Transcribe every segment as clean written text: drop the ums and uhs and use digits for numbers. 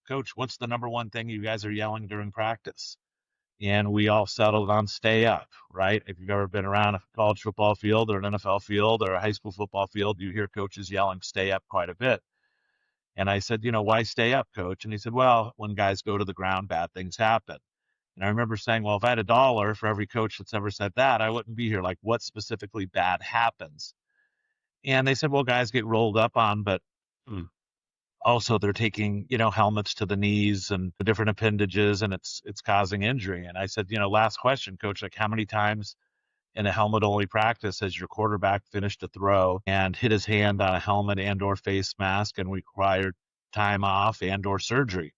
Coach, what's the number one thing you guys are yelling during practice? And we all settled on stay up, right? If you've ever been around a college football field or an NFL field or a high school football field, you hear coaches yelling stay up quite a bit. And I said, why stay up, coach? And he said, well, when guys go to the ground, bad things happen. And I remember saying, well, if I had $1 for every coach that's ever said that, I wouldn't be here. Like, what specifically bad happens? And they said, well, guys get rolled up on, but also they're taking, helmets to the knees and the different appendages, and it's causing injury. And I said, last question, coach, like how many times in a helmet only practice has your quarterback finished a throw and hit his hand on a helmet and or face mask and required time off and or surgery?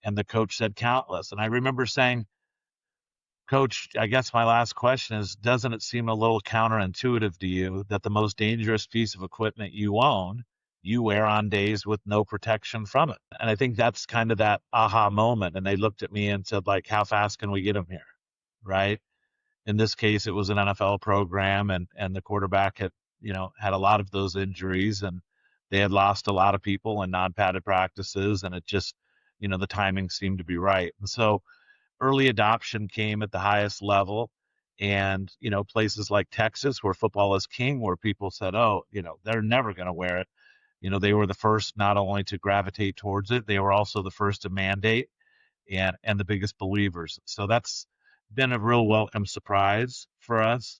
And the coach said countless. And I remember saying, Coach, I guess my last question is, doesn't it seem a little counterintuitive to you that the most dangerous piece of equipment you own, you wear on days with no protection from it? And I think that's kind of that aha moment. And they looked at me and said, like, how fast can we get him here? Right. In this case, it was an NFL program, and the quarterback had, had a lot of those injuries, and they had lost a lot of people in non-padded practices, and it just, the timing seemed to be right. And so early adoption came at the highest level. And, places like Texas, where football is king, where people said, oh, they're never going to wear it. They were the first not only to gravitate towards it, they were also the first to mandate and the biggest believers. So that's been a real welcome surprise for us.